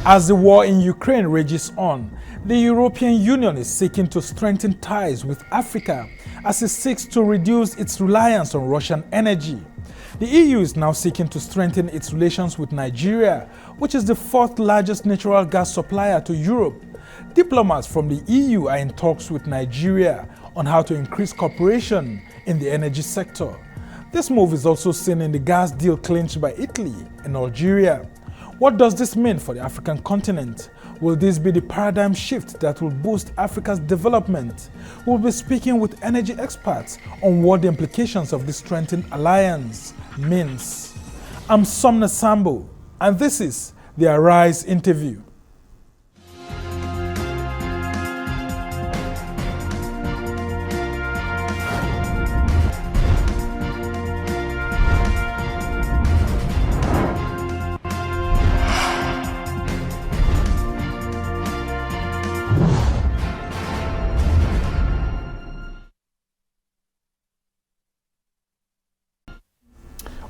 As the war in Ukraine rages on, the European Union is seeking to strengthen ties with Africa as it seeks to reduce its reliance on Russian energy. The EU is now seeking to strengthen its relations with Nigeria, which is the fourth largest natural gas supplier to Europe. Diplomats from the EU are in talks with Nigeria on how to increase cooperation in the energy sector. This move is also seen in the gas deal clinched by Italy and Algeria. What does this mean for the African continent? Will this be the paradigm shift that will boost Africa's development? We'll be speaking with energy experts on what the implications of this strengthened alliance means. I'm Sumner Sambo, and this is the Arise interview.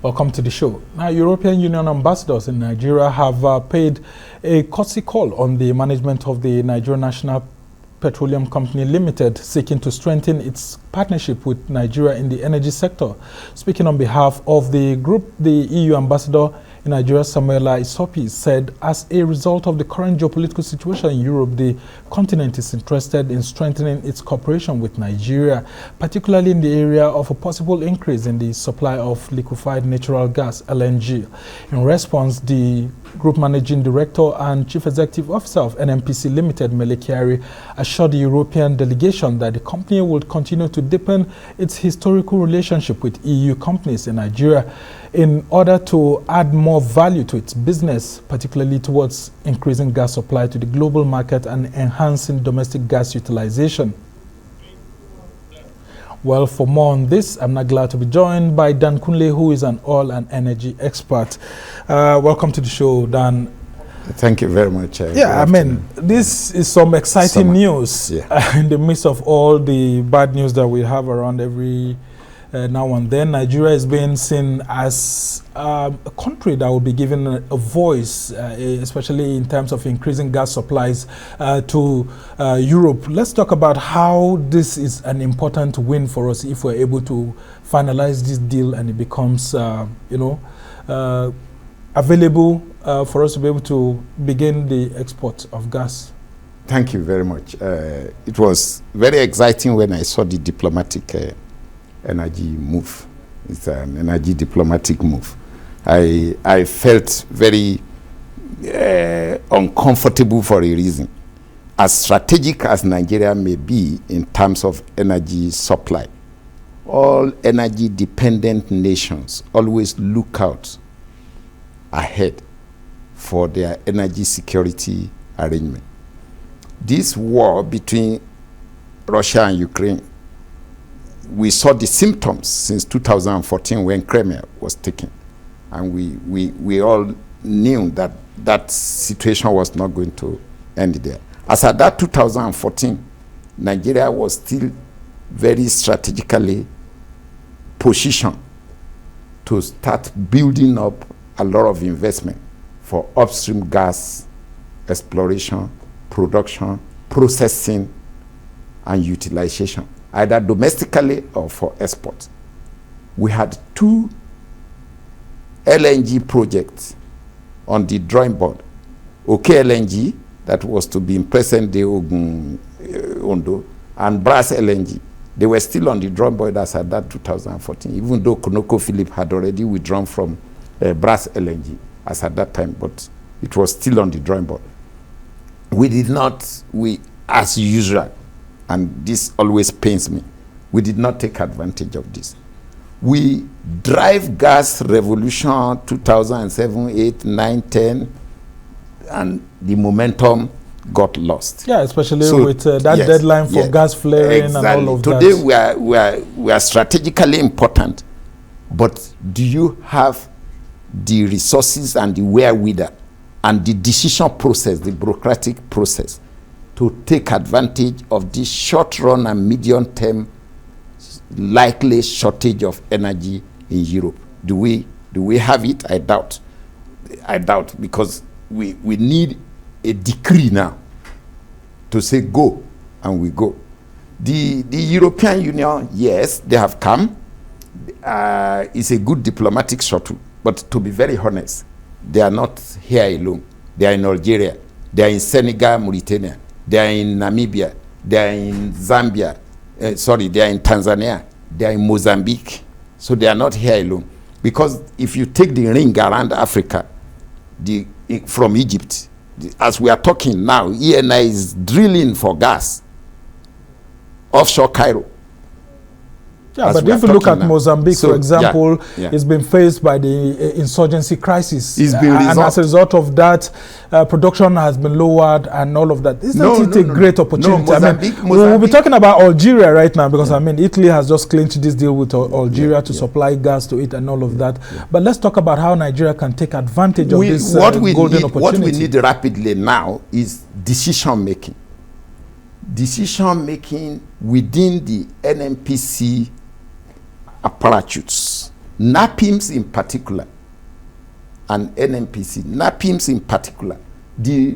Welcome to the show. Now, European Union ambassadors in Nigeria have paid a courtesy call on the management of the Nigerian National Petroleum Company Limited, seeking to strengthen its partnership with Nigeria in the energy sector. Speaking on behalf of the group, the EU ambassador in Nigeria, Samuela Isopi, said as a result of the current geopolitical situation in Europe, the continent is interested in strengthening its cooperation with Nigeria, particularly in the area of a possible increase in the supply of liquefied natural gas, LNG. In response, the Group Managing Director and Chief Executive Officer of NNPC Limited, Mele Kyari, assured the European delegation that the company will continue to deepen its historical relationship with EU companies in Nigeria in order to add more value to its business, particularly towards increasing gas supply to the global market and enhancing domestic gas utilization. Well, for more on this, I'm now glad to be joined by Dan Kunle, who is an oil and energy expert. Welcome to the show, Dan. Thank you very much. Yeah, I mean, this is some exciting news in the midst of all the bad news that we have around every now and then. Nigeria is being seen as a country that will be given a voice, especially in terms of increasing gas supplies to Europe. Let's talk about how this is an important win for us if we're able to finalize this deal and it becomes, available for us to be able to begin the export of gas. Thank you very much. It was very exciting when I saw the diplomatic energy move. It's an energy diplomatic move. I felt very uncomfortable for a reason. As strategic as Nigeria may be in terms of energy supply, all energy dependent nations always look out ahead for their energy security arrangement. This war between Russia and Ukraine, we saw the symptoms since 2014 when Crimea was taken. And we all knew that that situation was not going to end there. As at that 2014, Nigeria was still very strategically positioned to start building up a lot of investment for upstream gas exploration, production, processing, and utilization, either domestically or for export. We had 2 LNG projects on the drawing board. LNG, that was to be in present-day Ogun, Ondo, and Brass LNG. They were still on the drawing board as at that 2014, even though ConocoPhillips had already withdrawn from Brass LNG as at that time, but it was still on the drawing board. As usual, and this always pains me, we did not take advantage of this. We drive gas revolution 2007, 8, 9, 10, and the momentum got lost. Yeah, especially with that deadline for gas flaring and all of Today that. Today we are strategically important, but do you have the resources and the wherewithal and the decision process, the bureaucratic process, to take advantage of this short-run and medium-term likely shortage of energy in Europe? Do we have it? I doubt, because we need a decree now to say go, and we go. The European Union, yes, they have come. It's a good diplomatic shuttle, but to be very honest, they are not here alone. They are in Algeria, they are in Senegal, Mauritania, they are in Namibia, they are in Zambia, they are in Tanzania, they are in Mozambique. So they are not here alone. Because if you take the ring around Africa, from Egypt, as we are talking now, ENI is drilling for gas offshore Cairo. Yeah, but if you look at Mozambique, for example, it's been faced by the insurgency crisis. It's been and as a result of that, production has been lowered and all of that. Isn't it a great opportunity? Mozambique, we'll be talking about Algeria right now because, Italy has just clinched this deal with Algeria to supply gas to it and all of that. But let's talk about how Nigeria can take advantage of this golden opportunity. What we need rapidly now is decision-making. Decision-making within the NNPC apparatus, NAPIMS in particular, and NNPC, NAPIMS in particular, the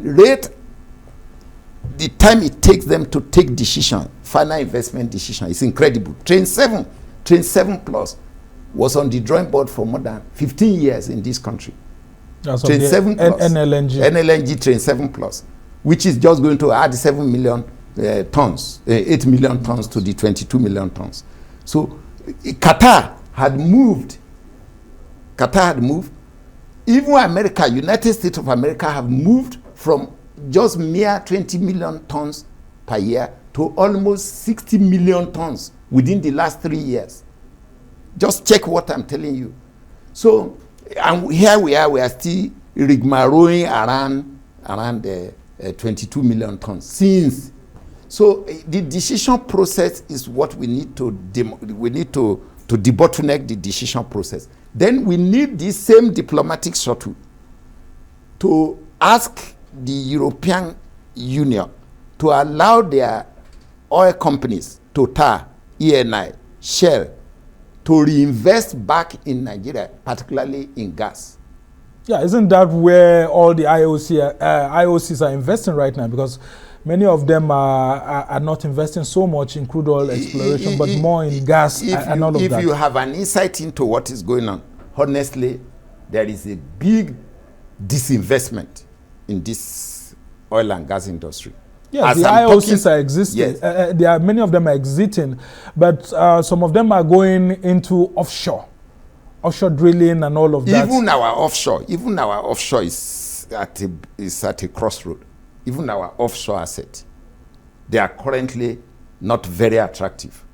time it takes them to take decision, final investment decision, is incredible. Train 7 Plus was on the drawing board for more than 15 years in this country. Train 7 Plus, NLNG Train 7 Plus, which is just going to add 7 million tons, 8 million tons to the 22 million tons. So Qatar had moved. Even America, United States of America, have moved from just mere 20 million tons per year to almost 60 million tons within the last 3 years. Just check what I'm telling you. So, and here we are still rigmaroling around the 22 million tons since. So the decision process is what we need to debottleneck the decision process. Then we need this same diplomatic shuttle to ask the European Union to allow their oil companies, Total, ENI, Shell, to reinvest back in Nigeria, particularly in gas. Yeah, isn't that where all the IOCs are investing right now? Because many of them are not investing so much in crude oil exploration, but more in gas and all of that. If you have an insight into what is going on, honestly, there is a big disinvestment in this oil and gas industry. Yes, the IOCs are existing. Yes. Many of them are exiting, but some of them are going into offshore drilling and all of that. Even our offshore is at a crossroad. Even our offshore assets, they are currently not very attractive.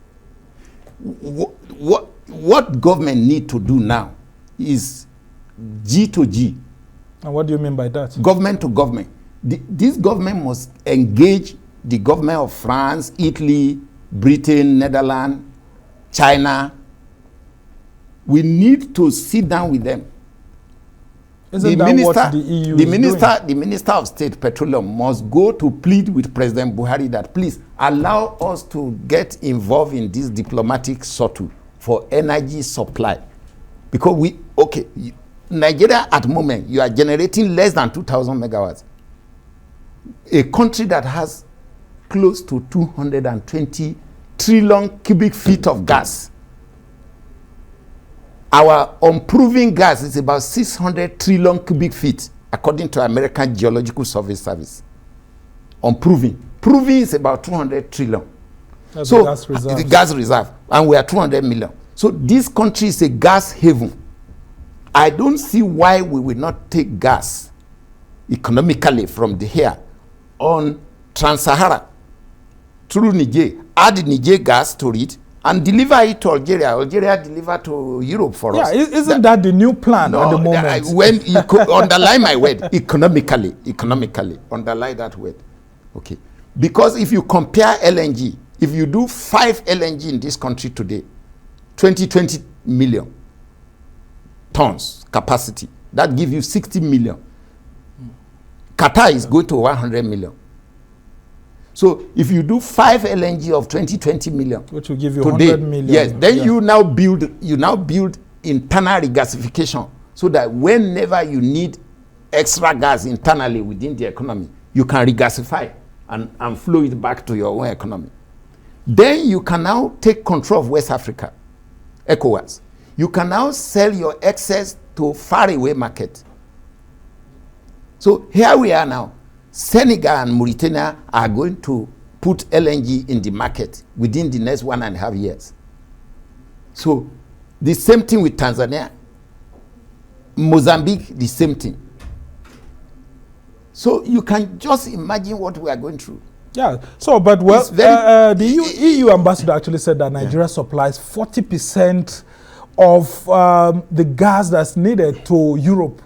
What government need to do now is G to G. And what do you mean by that? Government to government. This government must engage the government of France, Italy, Britain, Netherlands, China. We need to sit down with them. Isn't that what the EU is doing? The Minister of State Petroleum must go to plead with President Buhari that please allow us to get involved in this diplomatic shuttle for energy supply. Because Nigeria at the moment, you are generating less than 2,000 megawatts. A country that has close to 220 trillion cubic feet of gas. Our unproven gas is about 600 trillion cubic feet, according to American Geological Service. Unproven. Proven is about 200 trillion. That's the gas reserve. And we are 200 million. So this country is a gas haven. I don't see why we will not take gas economically from here on Trans-Sahara through Niger, add Niger gas to it, and deliver it to Algeria. Algeria deliver to Europe for us. Yeah, isn't that the new plan at the moment? When you could underline my word, economically, underline that word. Okay. Because if you compare LNG, if you do 5 LNG in this country today, 20 million tons capacity, that gives you 60 million. Qatar is going to 100 million. So if you do 5 LNG of 20 million, which will give you today, 100 million. Yes, then you now build internal regasification so that whenever you need extra gas internally within the economy, you can regasify and flow it back to your own economy. Then you can now take control of West Africa, ECOWAS. You can now sell your excess to faraway market. So here we are now. Senegal and Mauritania are going to put LNG in the market within the next 1.5 years. So the same thing with Tanzania. Mozambique, the same thing. So you can just imagine what we are going through. Yeah. So, but well, the EU ambassador actually said that Nigeria supplies 40% of the gas that's needed to Europe.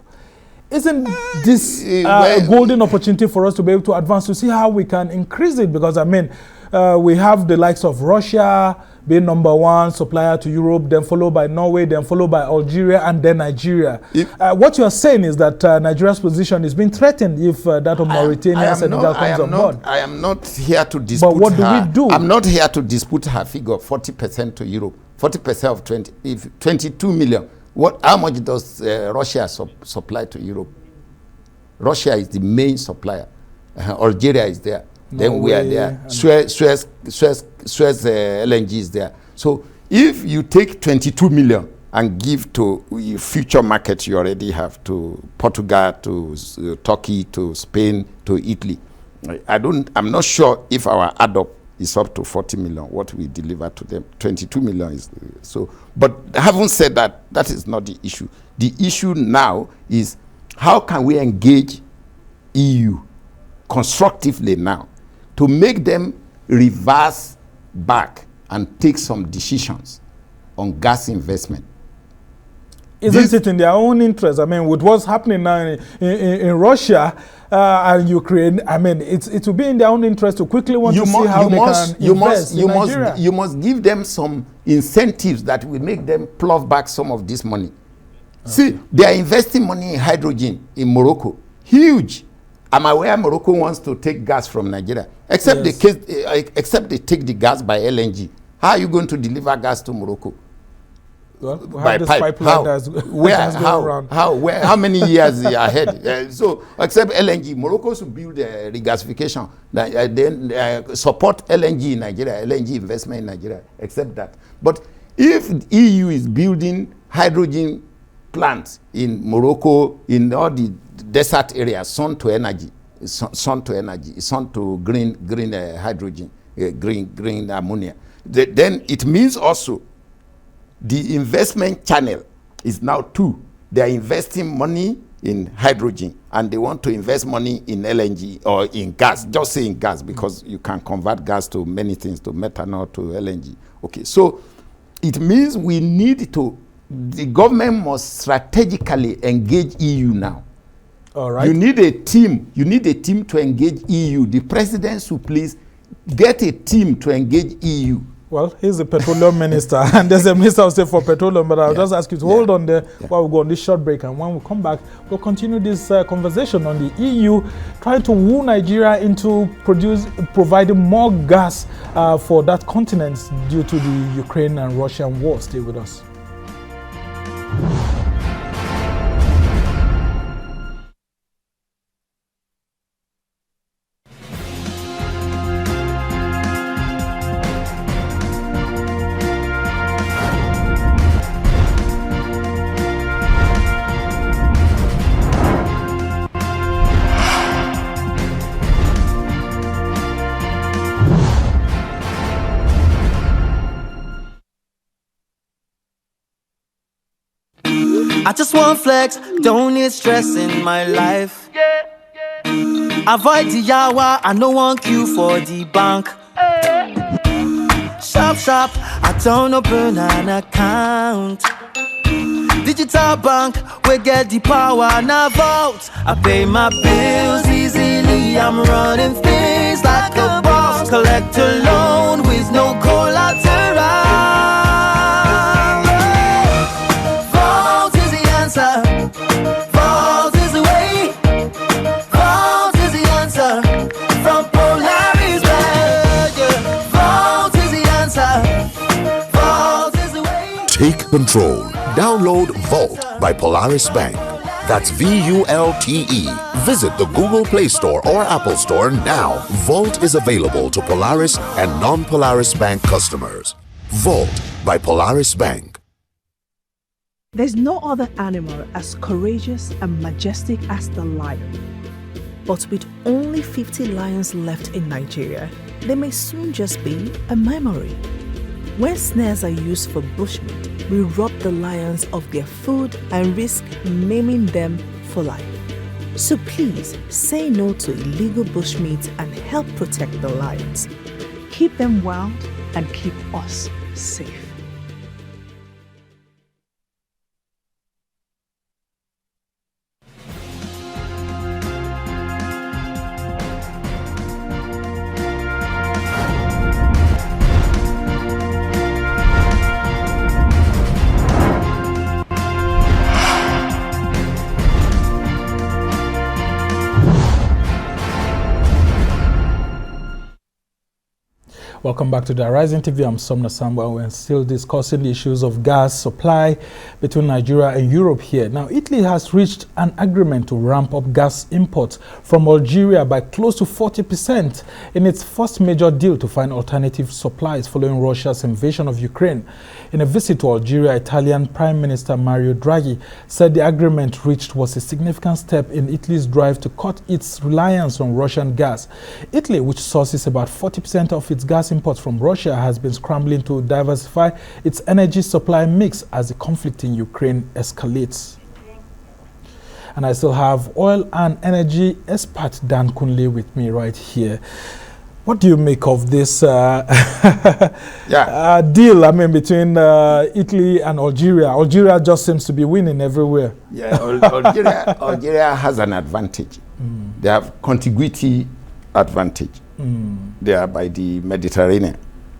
Isn't this a golden opportunity for us to be able to advance to see how we can increase it? Because I mean, we have the likes of Russia being #1 supplier to Europe, then followed by Norway, then followed by Algeria, and then Nigeria. What you are saying is that Nigeria's position is being threatened if that of Mauritania, Senegal comes on board. I am not here to dispute her. But what do we do? I'm not here to dispute her figure, 40% to Europe, 40% of 22 million. How much does Russia supply to Europe? Russia is the main supplier. Algeria is there. Then we are there. Suez LNG is there. So if you take 22 million and give to future markets you already have, to Portugal, to Turkey, to Spain, to Italy, I'm not sure if our add-up is up to 40 million, what we deliver to them. 22 million is so. But having said that, that is not the issue. The issue now is how can we engage EU constructively now to make them reverse back and take some decisions on gas investment. Isn't it in their own interest? I mean, with what's happening now in Russia and Ukraine, I mean, it will be in their own interest to quickly want to see how they can invest in Nigeria. You must give them some incentives that will make them plow back some of this money. Okay. See, they are investing money in hydrogen in Morocco. Huge. I'm aware Morocco wants to take gas from Nigeria, except they take the gas by LNG. How are you going to deliver gas to Morocco? Well, by pipe. How many years ahead? So, except LNG, Morocco should build a regasification, then support LNG in Nigeria, LNG investment in Nigeria, except that. But if EU is building hydrogen plants in Morocco, in all the desert areas, sun to energy, sun to green hydrogen, green ammonia, then it means also the investment channel is now two. They are investing money in hydrogen and they want to invest money in LNG or in gas. Just say in gas because you can convert gas to many things, to methanol, to LNG. Okay, so it means we need to, the government must strategically engage EU now. All right. You need a team. You need a team to engage EU. The president should please get a team to engage EU. Well, he's the petroleum minister, and there's a minister of state for petroleum, but I'll just ask you to hold on there while we go on this short break. And when we come back, we'll continue this conversation on the EU trying to woo Nigeria into providing more gas for that continent due to the Ukraine and Russian war. Stay with us. I just want flex, don't need stress in my life. Avoid the yawa, I no want queue for the bank. Sharp, I don't open an account. Digital bank, we get the power, now vote. I pay my bills easily, I'm running things like a boss. Collect a loan with no collateral. Vault is the way. Vault is the answer. From Polaris Bank. Vault is the answer. Vault is the way. Take control. Download Vault by Polaris Bank. That's VULTE. Visit the Google Play Store or Apple Store now. Volt is available to Polaris and non-Polaris Bank customers. Volt by Polaris Bank. There's no other animal as courageous and majestic as the lion. But with only 50 lions left in Nigeria, they may soon just be a memory. When snares are used for bushmeat, we rob the lions of their food and risk maiming them for life. So please say no to illegal bushmeat and help protect the lions. Keep them wild and keep us safe. Welcome back to the Rising TV. I'm Somna Samba. We're still discussing the issues of gas supply between Nigeria and Europe here. Now, Italy has reached an agreement to ramp up gas imports from Algeria by close to 40% in its first major deal to find alternative supplies following Russia's invasion of Ukraine. In a visit to Algeria, Italian Prime Minister Mario Draghi said the agreement reached was a significant step in Italy's drive to cut its reliance on Russian gas. Italy, which sources about 40% of its gas imports from Russia, has been scrambling to diversify its energy supply mix as the conflict in Ukraine escalates. And I still have oil and energy expert Dan Kunle with me right here. What do you make of this deal, I mean, between Italy and Algeria? Algeria just seems to be winning everywhere. Yeah, Algeria has an advantage. They have contiguity advantage. They are by the Mediterranean,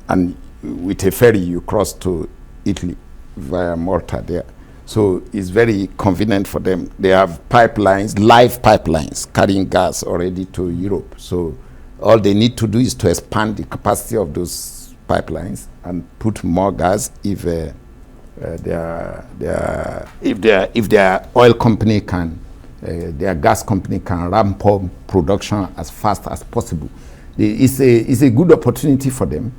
and with a ferry you cross to Italy via Malta there. So it's very convenient for them. They have pipelines, live pipelines, carrying gas already to Europe. So all they need to do is to expand the capacity of those pipelines and put more gas if their oil company can, their gas company can ramp up production as fast as possible. It's a good opportunity for them.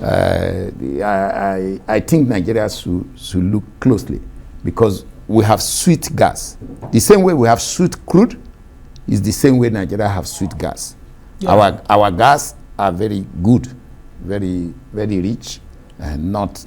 I think Nigeria should look closely, because we have sweet gas. The same way we have sweet crude is the same way Nigeria have sweet gas. Yeah. Our gas are very good, very rich, and not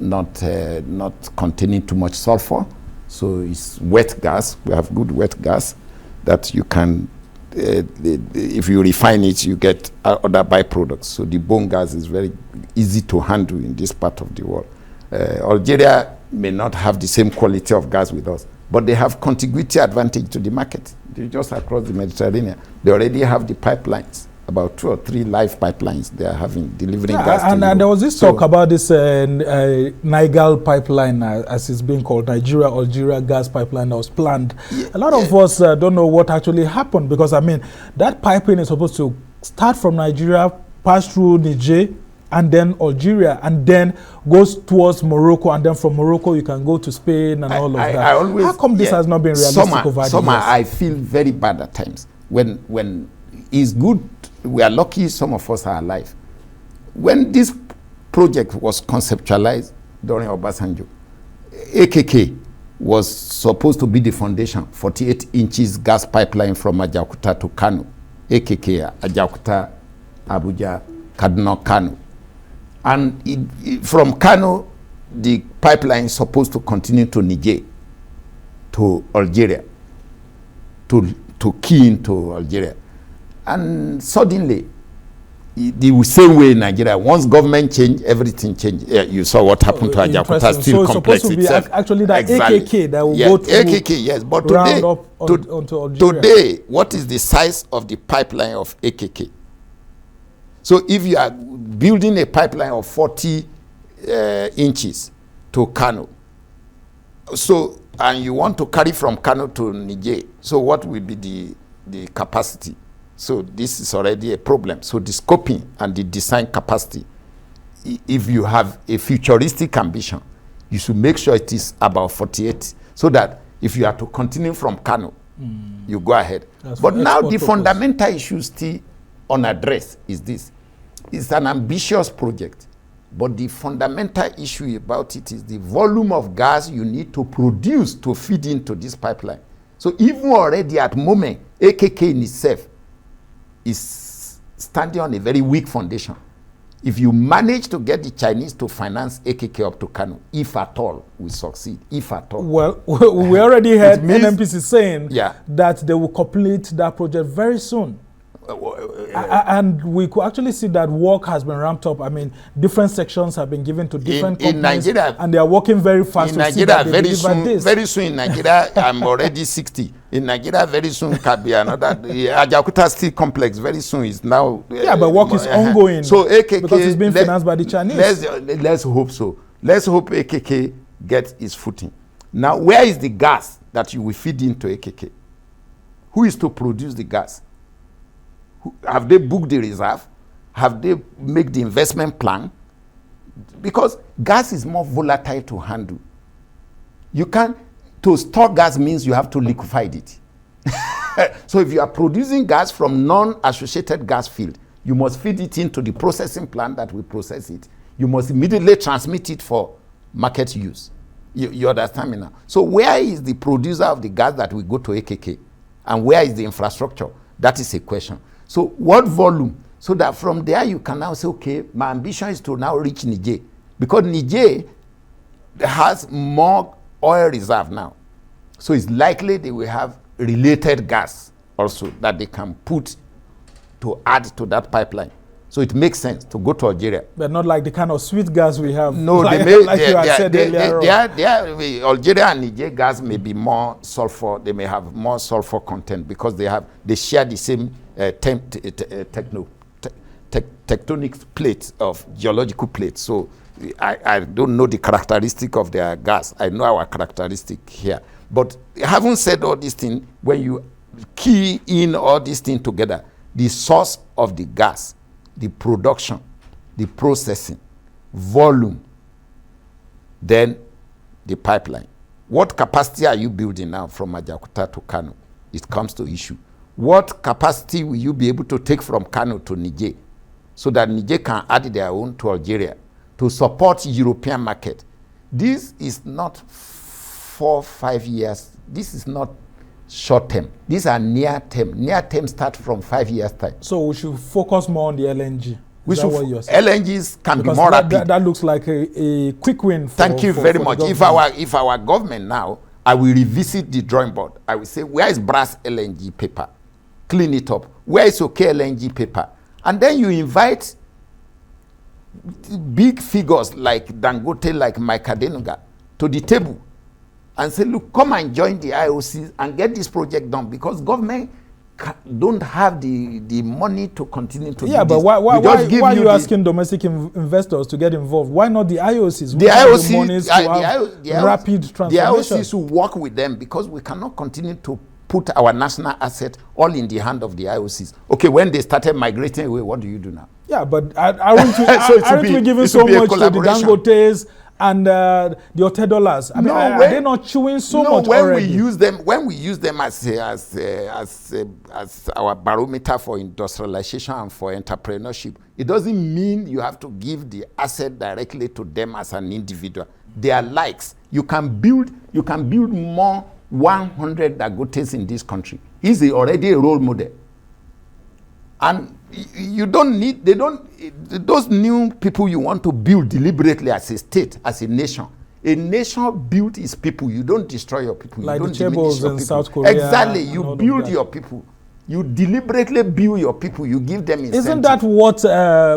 containing too much sulfur. So it's wet gas. We have good wet gas that you can, if you refine it, you get other byproducts. So the bone gas is very easy to handle in this part of the world. Algeria may not have the same quality of gas with us, but they have contiguity advantage to the market. They're just across the Mediterranean. They already have the pipelines. About 2 or 3 live pipelines they are having, delivering gas to Europe. And there was this talk about this Nigal pipeline, as it's being called, Nigeria-Algeria gas pipeline that was planned. Yeah, a lot of us don't know what actually happened, because, I mean, that pipeline is supposed to start from Nigeria, pass through Niger, and then Algeria, and then goes towards Morocco, and then from Morocco you can go to Spain and all of that. How come this has not been realistic over the years? I feel very bad at times. When it's good, we are lucky some of us are alive. When this project was conceptualized during Obasanjo, AKK was supposed to be the foundation, 48 inches gas pipeline from Ajaokuta to Kano. AKK, Ajaokuta, Abuja, Kaduna, Kano. And from Kano, the pipeline is supposed to continue to Niger, to Algeria, to key into Algeria. And suddenly, the same way in Nigeria, once government changed, everything changed. You saw what happened to Ajaokuta Steel Complex itself. So it's supposed to be actually that exactly. AKK that will go through. AKK, yes. But today, what is the size of the pipeline of AKK? So if you are building a pipeline of 40 inches to Kano, so, and you want to carry from Kano to Niger, so what will be the capacity? So this is already a problem. So the scoping and the design capacity, if you have a futuristic ambition, you should make sure it is about 48, so that if you are to continue from Kano You go ahead. That's But for now export the purpose. fundamental issue still unaddressed is this. It's an ambitious project, but the fundamental issue about it is the volume of gas you need to produce to feed into this pipeline. So even already at moment, AKK in itself is standing on a very weak foundation. If you manage to get the Chinese to finance AKK up to Kano, if at all we succeed, if at all. Well, we already heard means- NNPC saying Yeah. that they will complete that project very soon. And we could actually see that work has been ramped up. I mean, different sections have been given to different in companies, Nigeria- and they are working very fast In to see Nigeria, that they very deliver this. soon in Nigeria, I'm already 60. In Nigeria, very soon can be another. The Ajakuta Steel Complex very soon is now. Yeah, but work is ongoing. So AKK because it's being financed by the Chinese. Let's hope so. Let's hope AKK gets its footing. Now, where is the gas that you will feed into AKK? Who is to produce the gas? Have they booked the reserve? Have they made the investment plan? Because gas is more volatile to handle. You can't, to store gas means you have to liquefy it. So if you are producing gas from non-associated gas field, you must feed it into the processing plant that will process it. You must immediately transmit it for market use. You understand me now? So where is the producer of the gas that will go to AKK? And where is the infrastructure? That is a question. So what volume? So that from there you can now say, okay, my ambition is to now reach Niger. Because Niger has more oil reserve now. So it's likely they will have related gas also that they can put to add to that pipeline. So it makes sense to go to Algeria. But not like the kind of sweet gas we have. No, like, they may, like you had said earlier on. Algeria and Niger gas may be more sulfur. They may have more sulfur content because they share the same tectonic plates of geological plates. So I don't know the characteristic of their gas. I know our characteristic here. But having said all these things, when you key in all these things together, the source of the gas, the production, the processing, volume, then the pipeline. What capacity are you building now from Ajakuta to Kano? It comes to issue. What capacity will you be able to take from Kano to Niger so that Niger can add their own to Algeria to support European market? This is not 4 5 years. This is not short term. These are near term. Near term start from 5 years time. So we should focus more on the LNG. LNGs can because be more rapid. That looks like a quick win. Thank you very much. If our government now, I will revisit the drawing board. I will say, where is brass LNG paper? Clean it up. Where is okay LNG paper? And then you invite big figures like Dangote, like Mike Adenuga to the table and say, look, come and join the IOCs and get this project done, because government don't have the money to continue to do but this. why are you the asking domestic investors to get involved? Why not the IOCs? The IOCs, rapid the transformation. IOCs will work with them, because we cannot continue to put our national asset all in the hand of the IOCs. Okay, when they started migrating away, what do you do now? Yeah, but aren't we giving it so should be a much to the Dangotes and the Otedolas? I mean, are they not chewing so much already? When we use them as our barometer for industrialization and for entrepreneurship, it doesn't mean you have to give the asset directly to them as an individual. They are likes. You can build more 100 Dangotes in this country. He's already a role model. And you don't need, those new people you want to build deliberately as a state, as a nation. A nation built its people. You don't destroy your people. Like you don't the Chaebols in people. South Korea. Exactly. You build your people. You deliberately build your people. You give them incentive. Isn't that what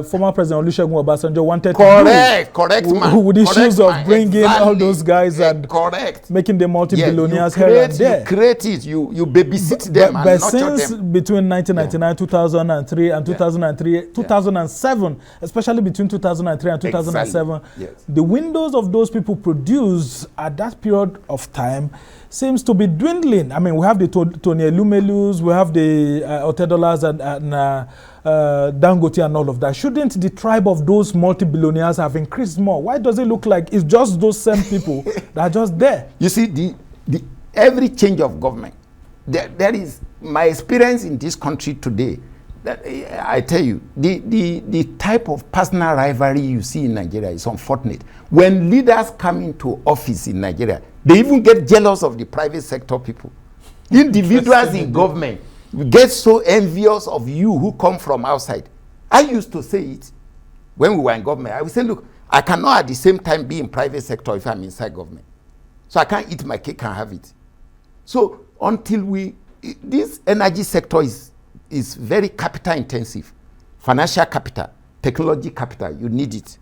former President Olusegun Obasanjo wanted to do? Correct, man. With issues of bringing all those guys and making them multi-billionaires here and there. You create it. You babysit them and but nurture since them. between 1999, 2003, and 2007, especially between 2003 and 2007, the windows of those people produced at that period of time seems to be dwindling. I mean, we have the Tony Elumelus, we have the Otedolas and Dangote and all of that. Shouldn't the tribe of those multi-billionaires have increased more? Why does it look like it's just those same people that are just there? You see, every change of government there is my experience in this country today. That I tell you, the type of personal rivalry you see in Nigeria is unfortunate. When leaders come into office in Nigeria, they even get jealous of the private sector people. Individuals in government get so envious of you who come from outside. I used to say it when we were in government. I would say, look, I cannot at the same time be in private sector if I'm inside government. So I can't eat my cake and have it. So until this energy sector is very capital intensive, financial capital, technology capital, you need it.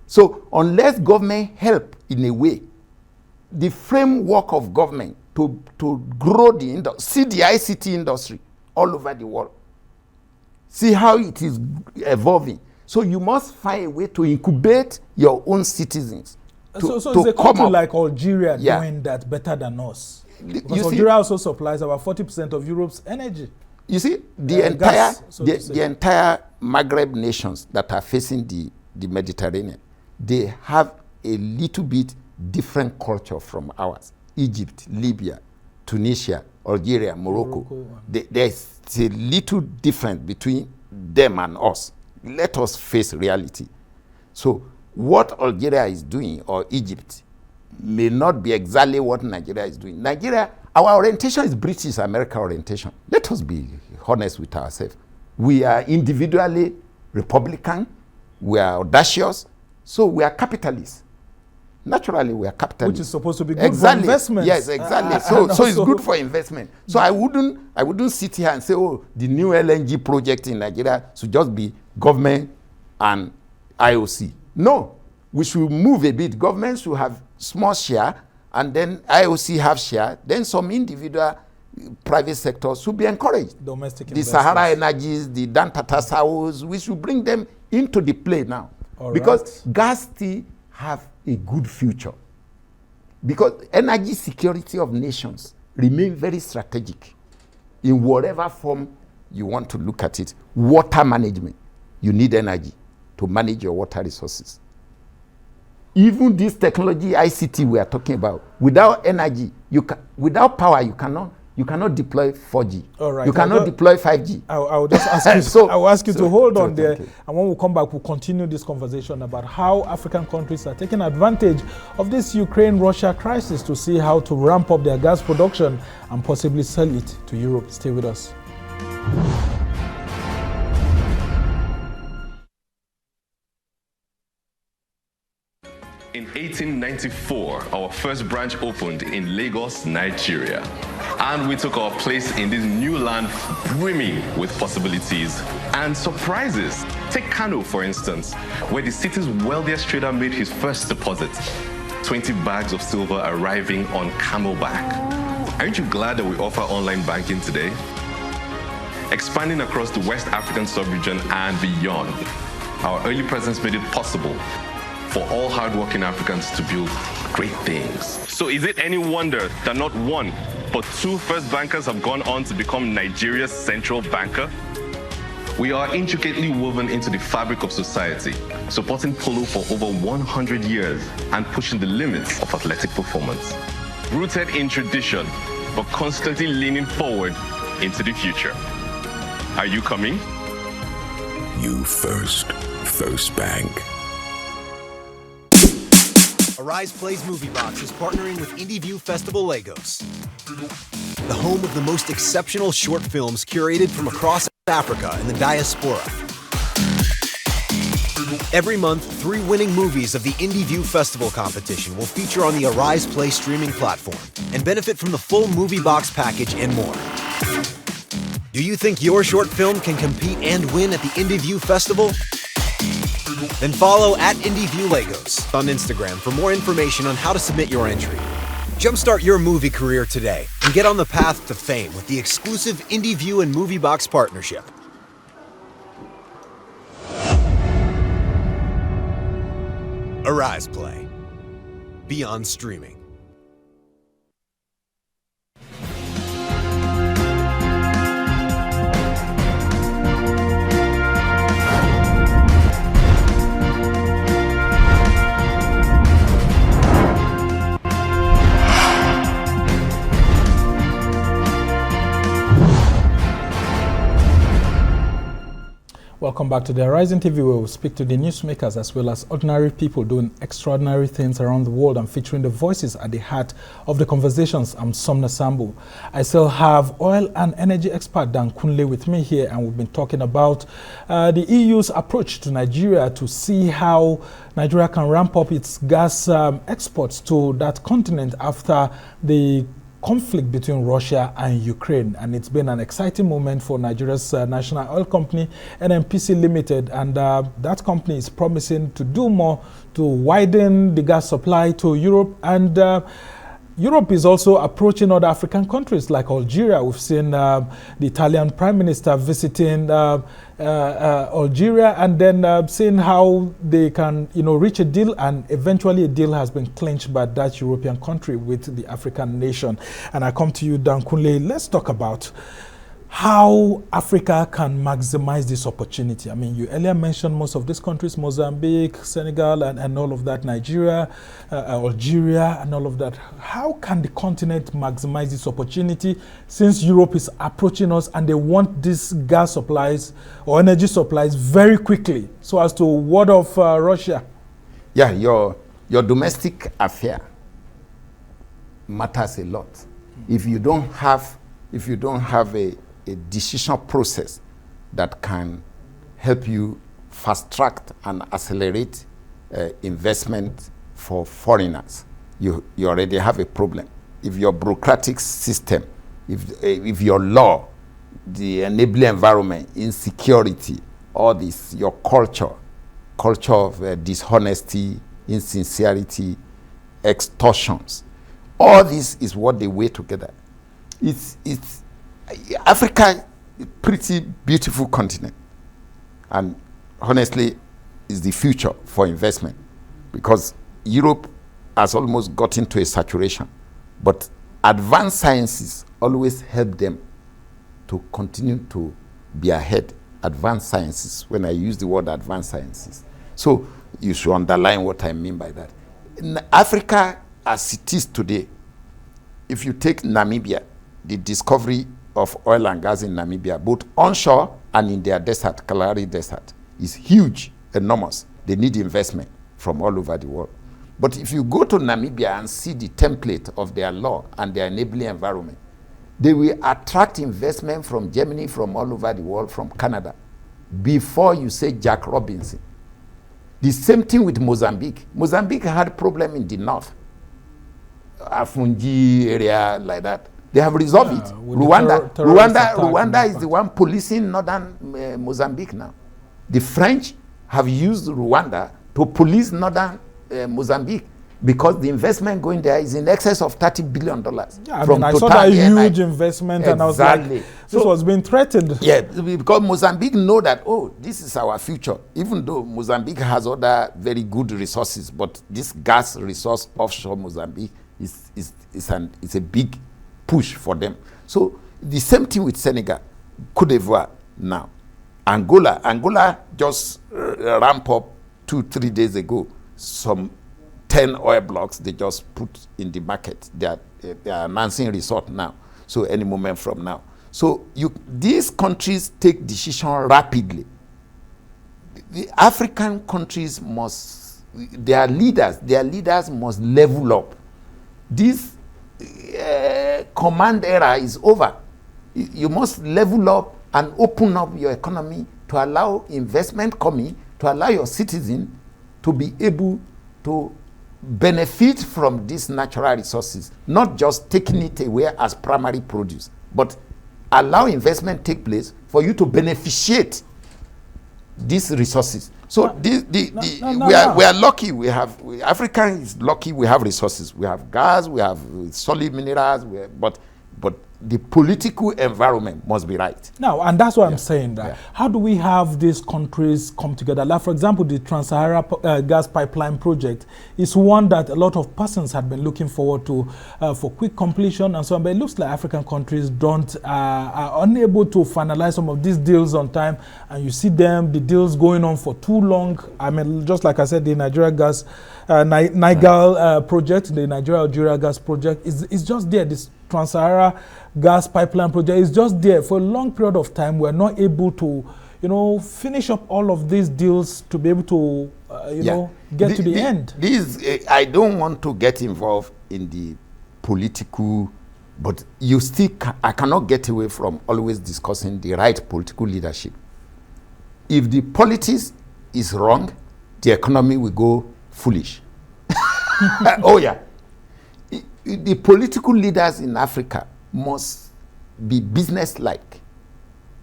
So unless government help in a way, the framework of government to grow the industry, see the ICT industry all over the world, see how it is evolving. So you must find a way to incubate your own citizens. So it's a country like Algeria doing that better than us. Because Algeria also supplies about 40% of Europe's energy. You see, the entire Maghreb nations that are facing the Mediterranean, they have a little bit different culture from ours. Egypt, Libya, Tunisia, Algeria, Morocco. There's a little difference between them and us. Let us face reality. So what Algeria is doing, or Egypt, may not be exactly what Nigeria is doing. Nigeria, our orientation is British America orientation. Let us be honest with ourselves. We are individually Republican, we are audacious, so we are capitalists. Naturally, we are capitalists. Which is supposed to be good for investment. Yes, exactly. So it's good for investment. So I wouldn't sit here and say, oh, the new LNG project in Nigeria should just be government and IOC. No, we should move a bit. Government should have small share, and then IOC have share. Then some individual private sectors should be encouraged. Domestic the Sahara Energies, the Dan Tatasawos, we should bring them into the play now. Because gas still have a good future. Because energy security of nations remain very strategic in whatever form you want to look at it. Water management, you need energy to manage your water resources. Even this technology, ICT we are talking about, without energy, without power, you cannot deploy 4G. All right. You cannot deploy 5G. I will just ask you. I will ask you to hold on there, and when we come back, we'll continue this conversation about how African countries are taking advantage of this Ukraine-Russia crisis to see how to ramp up their gas production and possibly sell it to Europe. Stay with us. In 1894, our first branch opened in Lagos, Nigeria. And we took our place in this new land brimming with possibilities and surprises. Take Kano, for instance, where the city's wealthiest trader made his first deposit. 20 bags of silver arriving on camelback. Aren't you glad that we offer online banking today? Expanding across the West African sub-region and beyond, our early presence made it possible for all hardworking Africans to build great things. So is it any wonder that not one, but two first bankers have gone on to become Nigeria's central banker? We are intricately woven into the fabric of society, supporting polo for over 100 years and pushing the limits of athletic performance. Rooted in tradition, but constantly leaning forward into the future. Are you coming? You first. First Bank. Arise Plays Movie Box is partnering with IndieView Festival Lagos, the home of the most exceptional short films curated from across Africa and the diaspora. Every month, 3 winning movies of the IndieView Festival competition will feature on the Arise Play streaming platform and benefit from the full movie box package and more. Do you think your short film can compete and win at the IndieView Festival? Then follow @IndieView Lagos on Instagram for more information on how to submit your entry. Jumpstart your movie career today and get on the path to fame with the exclusive IndieView and MovieBox partnership. Arise Play. Beyond streaming. Welcome back to the Horizon TV, where we'll speak to the newsmakers as well as ordinary people doing extraordinary things around the world and featuring the voices at the heart of the conversations. I'm Somna Sambu. I still have oil and energy expert Dan Kunle with me here, and we've been talking about the EU's approach to Nigeria to see how Nigeria can ramp up its gas exports to that continent after the conflict between Russia and Ukraine. And it's been an exciting moment for Nigeria's national oil company, NNPC Limited, and that company is promising to do more to widen the gas supply to Europe. And Europe is also approaching other African countries like Algeria. We've seen the Italian Prime Minister visiting Algeria and then seeing how they can, reach a deal, and eventually a deal has been clinched by that European country with the African nation. And I come to you, Dan Kunle. Let's talk about how Africa can maximize this opportunity. I mean, you earlier mentioned most of these countries, Mozambique, Senegal, and all of that, Nigeria, Algeria, and all of that. How can the continent maximize this opportunity since Europe is approaching us and they want these gas supplies or energy supplies very quickly so as to ward off Russia? Yeah, your domestic affair matters a lot. If you don't have a decision process that can help you fast track and accelerate investment for foreigners, you already have a problem. If your bureaucratic system, if your law, the enabling environment, insecurity, all this, your culture of dishonesty, insincerity, extortions, all this is what they weigh together. Africa is a pretty beautiful continent, and honestly is the future for investment, because Europe has almost got into a saturation, but advanced sciences always help them to continue to be ahead. Advanced sciences, when I use the word advanced sciences, so you should underline what I mean by that. In Africa as it is today, if you take Namibia, the discovery of oil and gas in Namibia, both onshore and in their desert, Kalahari Desert, is huge, enormous. They need investment from all over the world. But if you go to Namibia and see the template of their law and their enabling environment, they will attract investment from Germany, from all over the world, from Canada, before you say Jack Robinson. The same thing with Mozambique. Mozambique had a problem in the north, Afungi area, like that. They have resolved it. Rwanda is the one policing northern Mozambique now. The French have used Rwanda to police northern Mozambique because the investment going there is in excess of $30 billion. Yeah, I saw that huge investment, exactly. And I was like, this was being threatened. Yeah, because Mozambique know that, this is our future. Even though Mozambique has other very good resources, but this gas resource offshore Mozambique is a big push for them. So the same thing with Senegal, Cote d'Ivoire now. Angola just ramped up 2-3 days ago some 10 oil blocks they just put in the market. They are announcing resort now, so any moment from now. So these countries take decision rapidly. The African countries their leaders must level up. This command era is over. You must level up and open up your economy to allow investment coming, to allow your citizens to be able to benefit from these natural resources, not just taking it away as primary produce, but allow investment take place for you to beneficiate these resources. So we are lucky. Africa is lucky. We have resources. We have gas. We have solid minerals. But the political environment must be right. Now, and that's what I'm saying. That how do we have these countries come together? Like, for example, the Trans-Sahara gas pipeline project is one that a lot of persons had been looking forward to for quick completion and so on. But it looks like African countries are unable to finalize some of these deals on time, and you see the deals going on for too long. I mean, just like I said, the Nigeria gas, Nigal project, the Nigeria-Algeria gas project is just there. This Trans-Sahara gas pipeline project is just there for a long period of time. We're not able to, finish up all of these deals to be able to, get to the end. I don't want to get involved in the political, but I cannot get away from always discussing the right political leadership. If the politics is wrong, the economy will go foolish. Oh yeah. The political leaders in Africa must be business-like,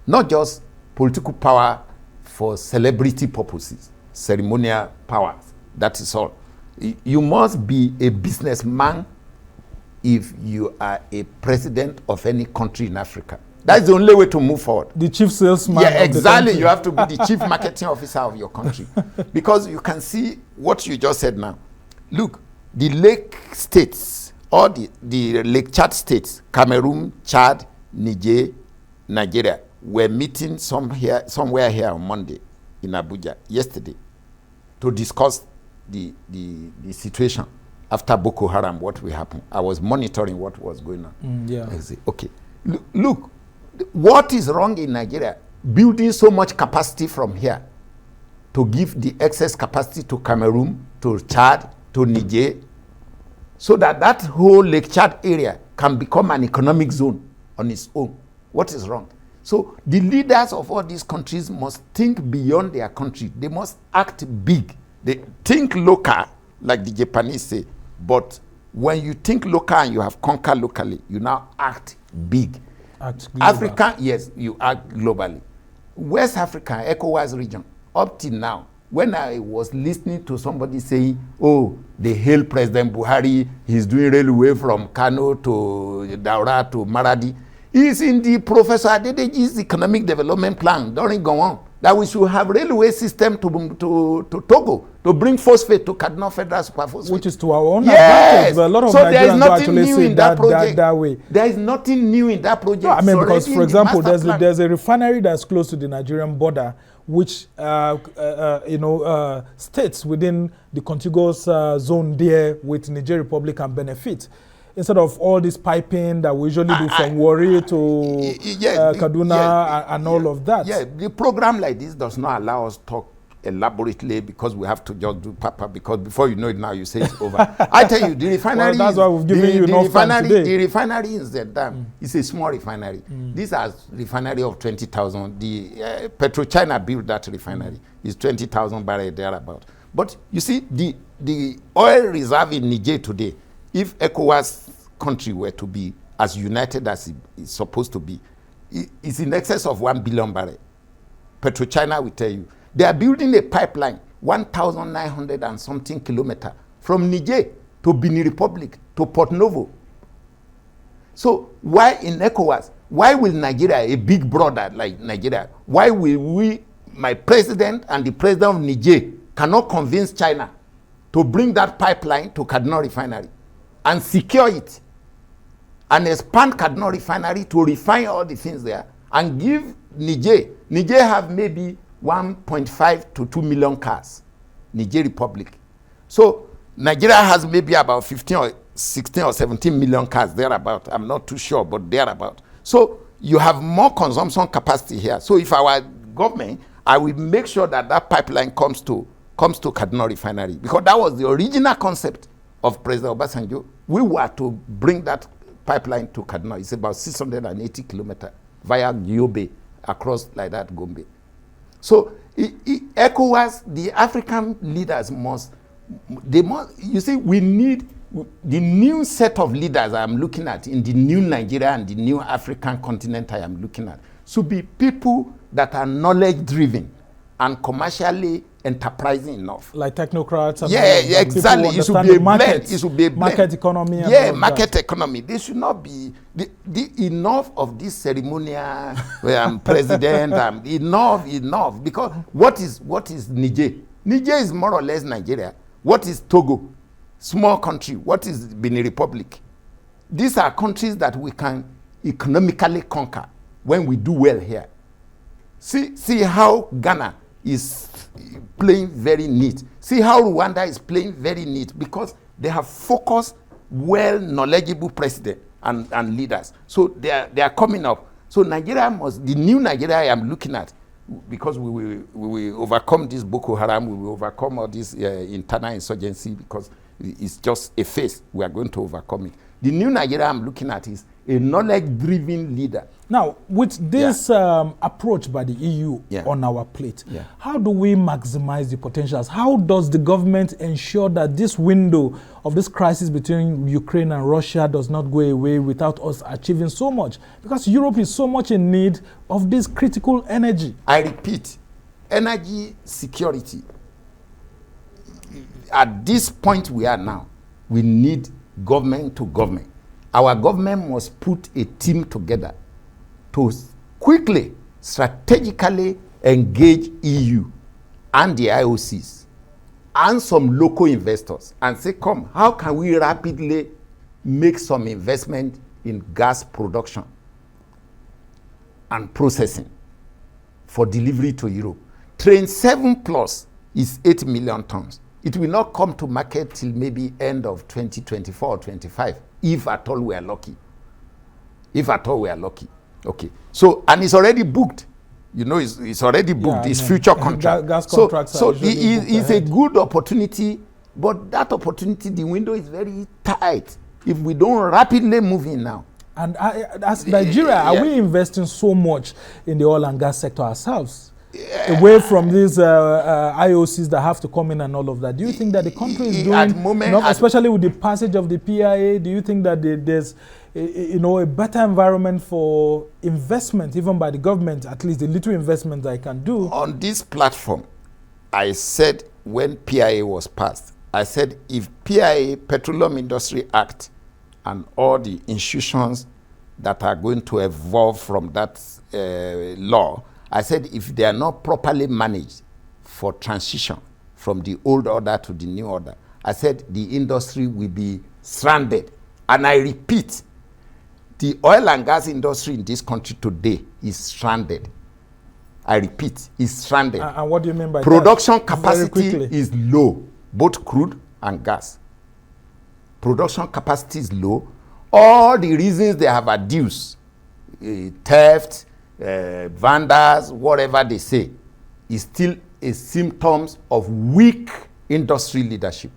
not just political power for celebrity purposes, ceremonial powers. That is all. You must be a businessman if you are a president of any country in Africa. That's the only way to move forward. The chief salesman. Yeah, exactly. You have to be the chief marketing officer of your country. Because you can see what you just said now. Look, the lake states, or the Lake Chad states, Cameroon, Chad, Niger, Nigeria, were meeting somewhere here on Monday in Abuja yesterday to discuss the situation after Boko Haram, what will happen. I was monitoring what was going on. I say, okay, look, what is wrong in Nigeria? Building so much capacity from here to give the excess capacity to Cameroon, to Chad, to Niger, so that whole Lake Chad area can become an economic zone on its own. What is wrong? So the leaders of all these countries must think beyond their country. They must act big. They think local, like the Japanese say, but when you think local and you have conquered locally, you now act big. Africa, yes, you act globally. West Africa, ECOWAS region, up till now, when I was listening to somebody saying, oh, they hail President Buhari, he's doing railway from Kano to Daura to Maradi, he's in the Professor Adedeji's economic development plan during Gowon, that we should have railway system to Togo, to bring phosphate to Kaduna Federal Superphosphate. Which is to our own advantage. But a lot of so there is nothing new in that project. That way. There is nothing new in that project. No, I mean, because, for example, there's a refinery that's close to the Nigerian border, which states within the contiguous zone there with Niger Republic can benefit. Instead of all this piping that we usually do from Warri to Kaduna and all of that. Yeah, the program like this does not allow us to talk elaborately because we have to just do papa, because before you know it now, you say it's over. I tell you, the refinery, well, that's why we've given you enough time today. The refinery in Zedam is a small refinery. This is refinery of 20,000. The PetroChina built that refinery. It's 20,000 barrels thereabout. But you see, the oil reserve in Niger today, if ECOWAS country were to be as united as it's supposed to be, it's in excess of 1 billion barrels. PetroChina will tell you. They are building a pipeline, 1,900 and something kilometers, from Niger to Benin Republic to Port Novo. So why in ECOWAS, why will Nigeria, a big brother like Nigeria, why will my president and the president of Niger cannot convince China to bring that pipeline to Kaduna Refinery and secure it and expand Kaduna Refinery to refine all the things there and give Niger have maybe 1.5 to 2 million cars, Niger Republic. So Nigeria has maybe about 15 or 16 or 17 million cars thereabout. I'm not too sure, but thereabout. So you have more consumption capacity here. So if our government, I will make sure that that pipeline comes to Kaduna Refinery, because that was the original concept of President Obasanjo. We were to bring that pipeline to Kaduna. It's about 680 kilometers via Giobe across like that Gombe. So ECOWAS, the African leaders you see, we need the new set of leaders I'm looking at in the new Nigeria and the new African continent I am looking at should be people that are knowledge driven and commercially enterprising enough. Like technocrats. And yeah, exactly. It should be a blend. It should be a blend. Market economy. And market economy. They should not be enough of this ceremonial where I'm president. Enough. Because what is Niger? Niger is more or less Nigeria. What is Togo? Small country. What is Benin Republic? These are countries that we can economically conquer when we do well here. See how Ghana is playing very neat. See how Rwanda is playing very neat, because they have focused, well knowledgeable president and leaders. So they are coming up. So Nigeria the new Nigeria I am looking at because we will overcome this Boko Haram, we will overcome all this internal insurgency, because it's just a phase. We are going to overcome it. The new Nigeria I'm looking at is a knowledge-driven leader. Now, with this approach by the EU on our plate, how do we maximize the potentials? How does the government ensure that this window of this crisis between Ukraine and Russia does not go away without us achieving so much? Because Europe is so much in need of this critical energy. I repeat, energy security. At this point we are now, we need government to government. Our government must put a team together to quickly, strategically engage EU and the IOCs and some local investors and say, come, how can we rapidly make some investment in gas production and processing for delivery to Europe? Train 7+ is 8 million tons. It will not come to market till maybe end of 2024 or 25, if at all we are lucky. If at all we are lucky. Okay. So, and it's already booked. You know, it's already booked. It's future contract. Gas contracts so it's a good opportunity, but that opportunity, the window is very tight. If we don't rapidly move in now. And as Nigeria, are we investing so much in the oil and gas sector ourselves? Away from these IOCs that have to come in and all of that. Do you think that the country is doing enough, especially with the passage of the PIA? Do you think that there's a better environment for investment, even by the government, at least the little investment that I can do? On this platform, I said when PIA was passed, I said if PIA, Petroleum Industry Act, and all the institutions that are going to evolve from that law, I said if they are not properly managed for transition from the old order to the new order, I said the industry will be stranded. And I repeat, the oil and gas industry in this country today is stranded. I repeat, is stranded. And what do you mean by production that? Capacity is low, both crude and gas. Production capacity is low. All the reasons they have adduced, theft, vandals, whatever they say, is still a symptoms of weak industry leadership,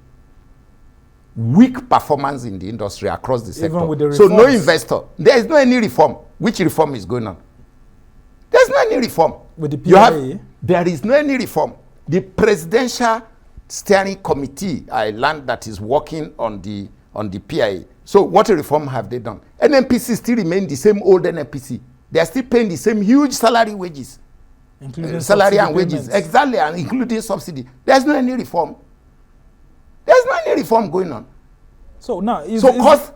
weak performance in the industry across the sector. Even with the so no investor. There is no any reform. Which reform is going on? There's no any reform. With the PIA? There is no any reform. The Presidential Steering Committee, I learned that is working on the PIA. So what reform have they done? NNPC still remain the same old NNPC. They are still paying the same huge salary wages, including salary and wages, exactly, and including subsidy. There's no any reform. There's no any reform going on. So now,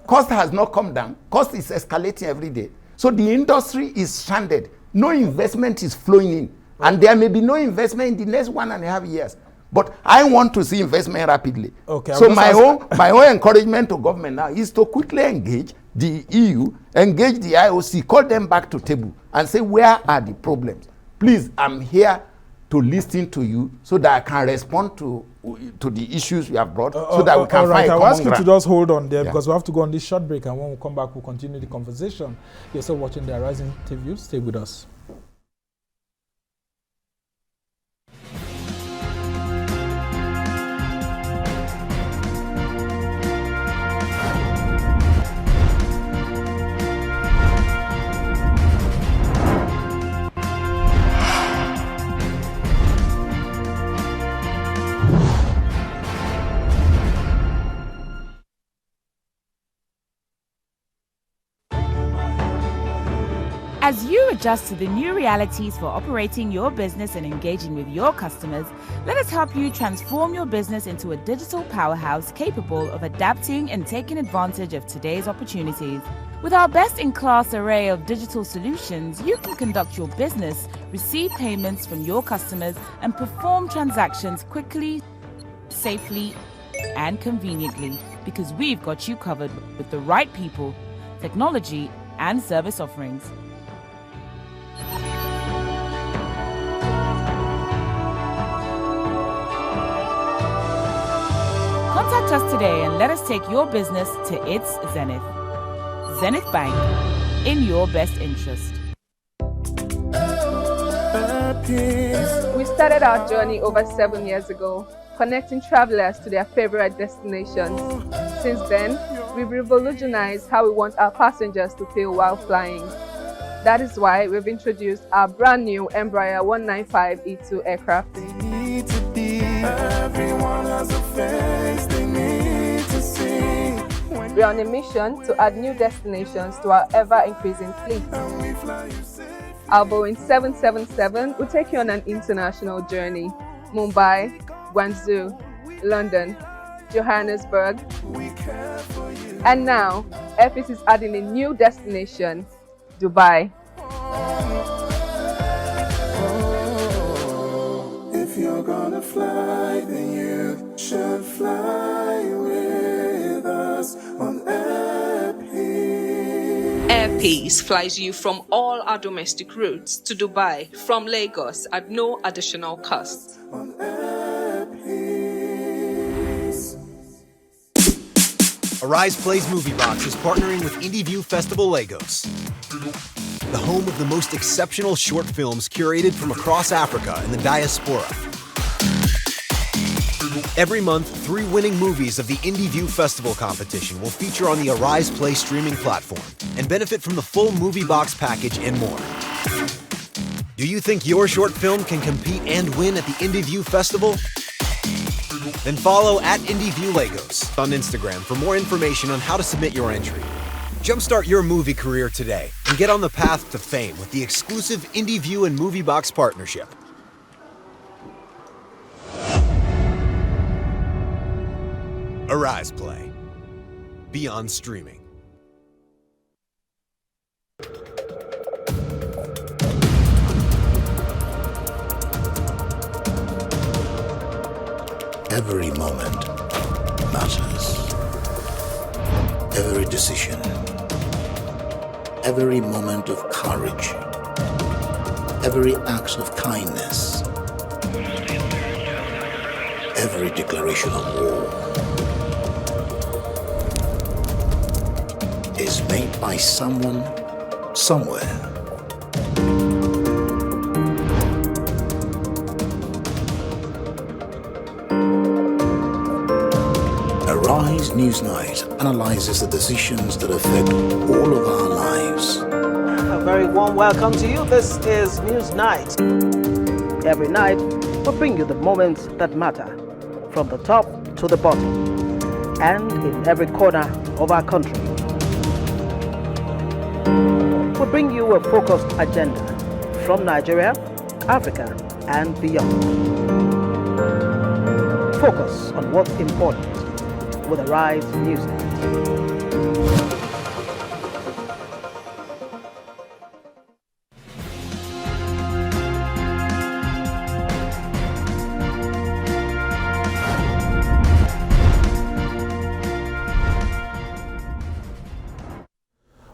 cost has not come down. Cost is escalating every day. So the industry is stranded. No investment is flowing in, and there may be no investment in the next 1.5 years. But I want to see investment rapidly. Okay. So my own encouragement to government now is to quickly engage the EU, engage the IOC, call them back to table and say, where are the problems? Please, I'm here to listen to you so that I can respond to the issues we have brought, so that we can find a common ground. I'll ask you to just hold on there, because we have to go on this short break, and when we come back, we'll continue the conversation. You're still watching the Arising TV. Stay with us. As you adjust to the new realities for operating your business and engaging with your customers, let us help you transform your business into a digital powerhouse capable of adapting and taking advantage of today's opportunities. With our best-in-class array of digital solutions, you can conduct your business, receive payments from your customers, and perform transactions quickly, safely, and conveniently, because we've got you covered with the right people, technology, and service offerings. Contact us today and let us take your business to its zenith. Zenith Bank, in your best interest. We started our journey over 7 years ago, connecting travelers to their favorite destinations. Since then, we've revolutionized how we want our passengers to feel while flying. That is why we've introduced our brand new Embraer 195-E2 aircraft. Everyone has a face they need to see. We are on a mission to add new destinations to our ever-increasing fleet. Our Boeing 777 will take you on an international journey. Mumbai, Guangzhou, London, Johannesburg. And now, Airpeace is adding a new destination, Dubai. If you're gonna fly, then you should fly with us on Airpeace. Airpeace flies you from all our domestic routes to Dubai from Lagos at no additional cost. On Airpeace. Arise Plays Movie Box is partnering with IndieView Festival Lagos, the home of the most exceptional short films curated from across Africa and the diaspora. Every month, 3 winning movies of the IndieView Festival competition will feature on the Arise Play streaming platform and benefit from the full movie box package and more. Do you think your short film can compete and win at the IndieView Festival? Then follow at IndieView Lagos on Instagram for more information on how to submit your entry. Jumpstart your movie career today and get on the path to fame with the exclusive IndieView and MovieBox partnership. Arise Play. Beyond streaming. Every moment matters. Every decision. Every moment of courage. Every act of kindness. Every declaration of war is made by someone, somewhere. Arise Newsnight analyzes the decisions that affect all of our lives. A very warm welcome to you. This is Newsnight. Every night, we bring you the moments that matter, from the top to the bottom, and in every corner of our country. We bring you a focused agenda from Nigeria, Africa, and beyond. Focus on what's important with Arise Newsnight.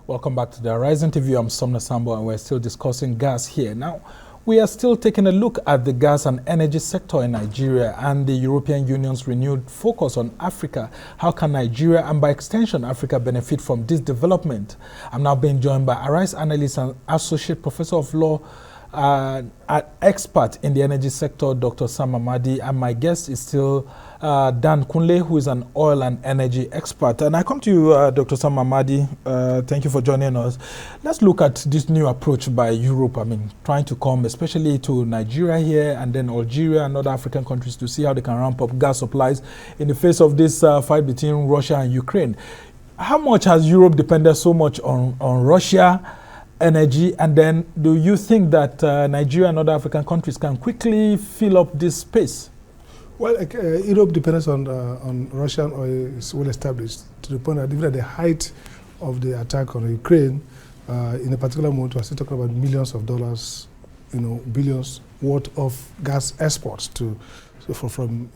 Welcome back to the Arise interview. I'm Somna Sambo and we're still discussing gas here. Now, we are still taking a look at the gas and energy sector in Nigeria and the European Union's renewed focus on Africa. How can Nigeria and by extension Africa benefit from this development? I'm now being joined by Arise analyst and associate professor of law an expert in the energy sector, Dr. Sam Amadi, and my guest is still Dan Kunle, who is an oil and energy expert. And I come to you, Dr. Sam Amadi. Thank you for joining us. Let's look at this new approach by Europe. I mean, trying to come especially to Nigeria here and then Algeria and other African countries to see how they can ramp up gas supplies in the face of this fight between Russia and Ukraine. How much has Europe depended so much on Russia energy, and then do you think that Nigeria and other African countries can quickly fill up this space? Well, Europe depends on Russian oil is well established to the point that even at the height of the attack on Ukraine, in a particular moment, we're still talking about millions of dollars, billions worth of gas exports from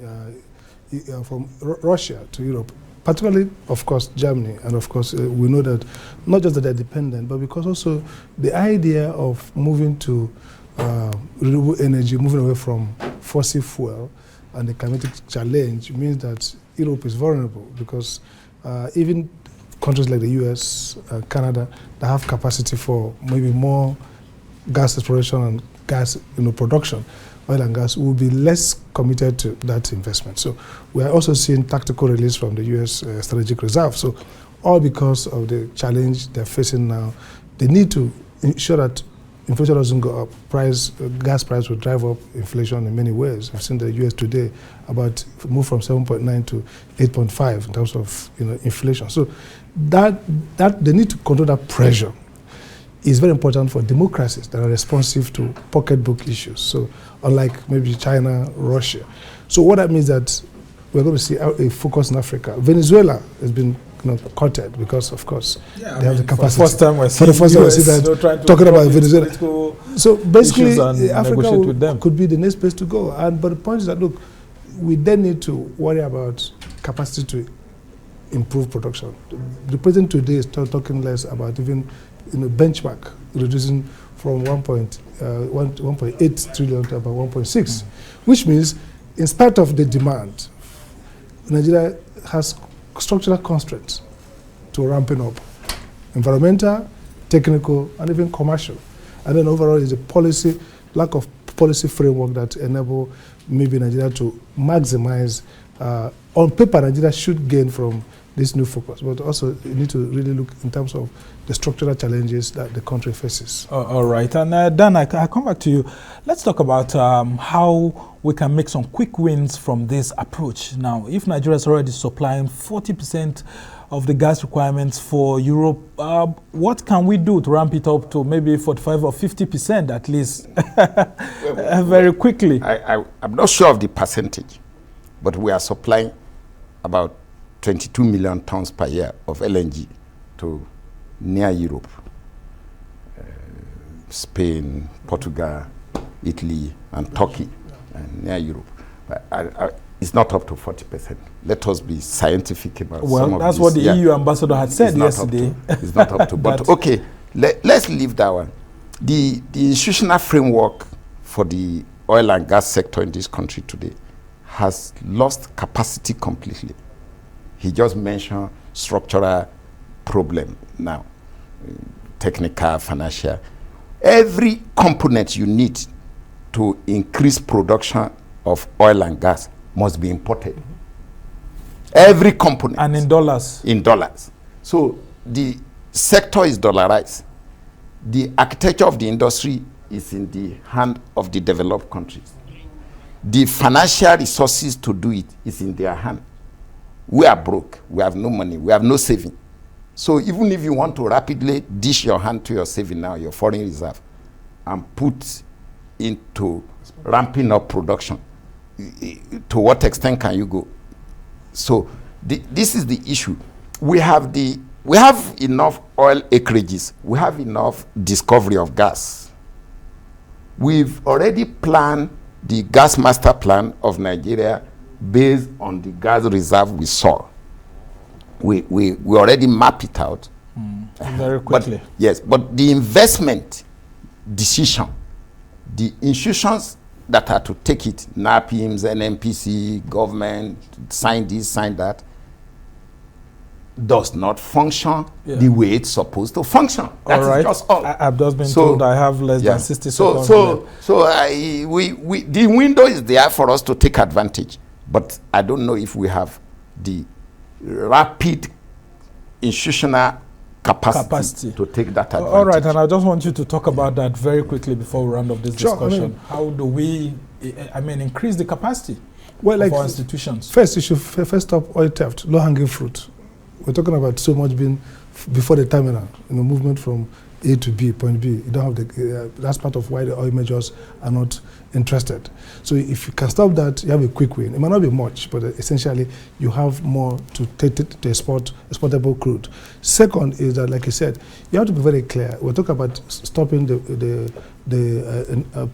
Russia to Europe. Particularly, of course, Germany, and of course, we know that not just that they're dependent, but because also the idea of moving to renewable energy, moving away from fossil fuel, and the climatic challenge means that Europe is vulnerable because even countries like the US, Canada, that have capacity for maybe more gas exploration and gas production, oil and gas, will be less committed to that investment. So we are also seeing tactical release from the U.S. Strategic Reserve. So all because of the challenge they're facing now, they need to ensure that inflation doesn't go up. Gas price will drive up inflation in many ways. We've seen the U.S. today about move from 7.9 to 8.5 in terms of inflation. So that they need to control that pressure. Is very important for democracies that are responsive to pocketbook issues. So unlike maybe China, Russia. So what that means that we're going to see a focus in Africa. Venezuela has been courted because, of course, they have the capacity. For the first time we see that talking about Venezuela. So basically, Africa could be the next place to go. But the point is that, look, we then need to worry about capacity to improve production. The president today is talking less about even benchmark reducing from 1.8 trillion to about 1.6, which means in spite of the demand, Nigeria has structural constraints to ramping up, environmental, technical, and even commercial. And then overall is a lack of policy framework that enable maybe Nigeria to maximize. On paper, Nigeria should gain from this new focus, but also you need to really look in terms of the structural challenges that the country faces. All right, and Dan, I come back to you. Let's talk about how we can make some quick wins from this approach. Now, if Nigeria is already supplying 40% of the gas requirements for Europe, what can we do to ramp it up to maybe 45 or 50% at least, very quickly? I'm not sure of the percentage, but we are supplying about 22 million tons per year of LNG to near Europe, Spain, Portugal, Italy, and Turkey, and near Europe. But it's not up to 40%. Let us be scientific about some of this. Well, that's what the EU ambassador had said yesterday. It's not up to, but okay, let's leave that one. The institutional framework for the oil and gas sector in this country today has lost capacity completely. He just mentioned structural problem now, technical, financial. Every component you need to increase production of oil and gas must be imported. Every component. And in dollars. In dollars. So the sector is dollarized. The architecture of the industry is in the hand of the developed countries. The financial resources to do it is in their hand. We are broke. We have no money. We have no saving. So even if you want to rapidly dish your hand to your saving now, your foreign reserve, and put into ramping up production, to what extent can you go? So this is the issue. We have enough oil acreages. We have enough discovery of gas. We've already planned the gas master plan of Nigeria based on the gas reserve we saw. We already map it out. Very quickly. But the investment decision, the institutions that are to take it, NAPIMS, NNPC, government, sign this, sign that, does not function the way it's supposed to function. That's just all. I've just been told I have less than 60 seconds left. The window is there for us to take advantage, but I don't know if we have the rapid institutional capacity to take that advantage. All right, and I just want you to talk about that very quickly before we round up this discussion. How do we, increase the capacity of our institutions? First, you should first stop oil theft, low-hanging fruit. We're talking about so much being before the terminal, movement from A to B, point B. You don't have that's part of why the oil majors are not interested. So if you can stop that, you have a quick win. It might not be much, but essentially you have more to take to exportable crude. Second is that, like I said, you have to be very clear. We're talking about stopping the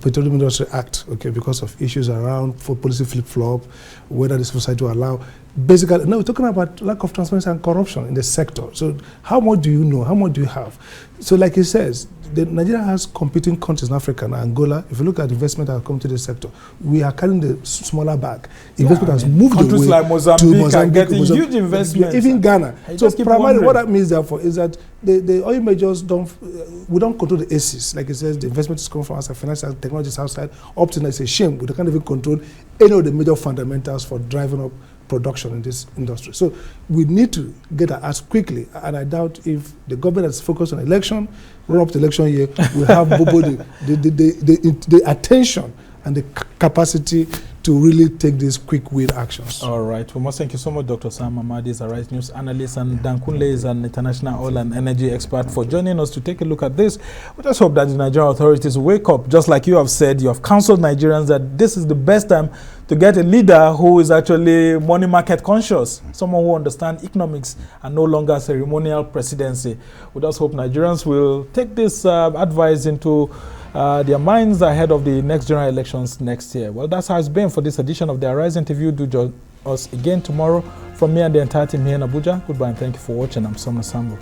Petroleum Industry Act, because of issues around for policy flip-flop, whether the society will allow. Basically, no, we're talking about lack of transparency and corruption in the sector. So how much do you know? How much do you have? So like he says, Nigeria has competing countries in Africa, now Angola. If you look at investment that have come to this sector, we are carrying the smaller bag. Investment has moved countries away like Mozambique are getting huge investments. Even Ghana. So primarily what that means therefore is that the oil majors we don't control the ACEs. Like it says, the investment is coming from outside, financial technologies outside. Up to now, it's a shame. We can't even control any of the major fundamentals for driving up production in this industry. So we need to get our act quickly, and I doubt if the government is focused on election, run up to election year, we have the attention and the capacity to really take these quick win actions. All right. We must thank you so much, Dr. Sam Mamadi is a Arise News analyst, and Dan Kunle is an international oil and energy expert, for joining us to take a look at this. We just hope that the Nigerian authorities wake up. Just like you have said, you have counseled Nigerians that this is the best time to get a leader who is actually money market conscious, someone who understands economics and no longer ceremonial presidency. We just hope Nigerians will take this advice into their minds ahead of the next general elections next year. Well, that's how it's been for this edition of the Arise interview. Do join us again tomorrow. From me and the entire team here in Abuja, goodbye and thank you for watching. I'm Summer Sambo.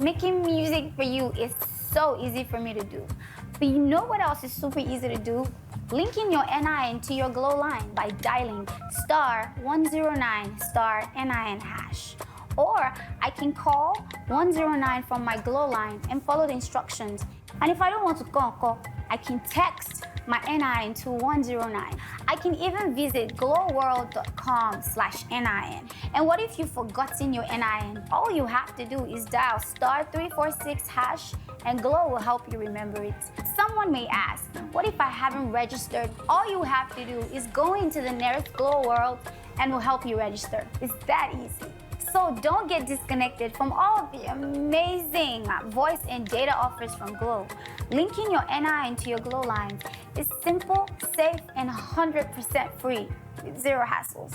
Making music for you is so easy for me to do. But you know what else is super easy to do? Linking your NIN to your Glow line by dialing *109*NIN hash. Or I can call 109 from my Glow line and follow the instructions. And if I don't want to call, I can text my NIN to 109. I can even visit glowworld.com/NIN. And what if you've forgotten your NIN? All you have to do is dial *346# and Glow will help you remember it. Someone may ask, what if I haven't registered? All you have to do is go into the nearest Glow World and we'll help you register. It's that easy. So don't get disconnected from all of the amazing voice and data offers from Glow. Linking your NIN to your Glow lines is simple, safe, and 100% free with zero hassles.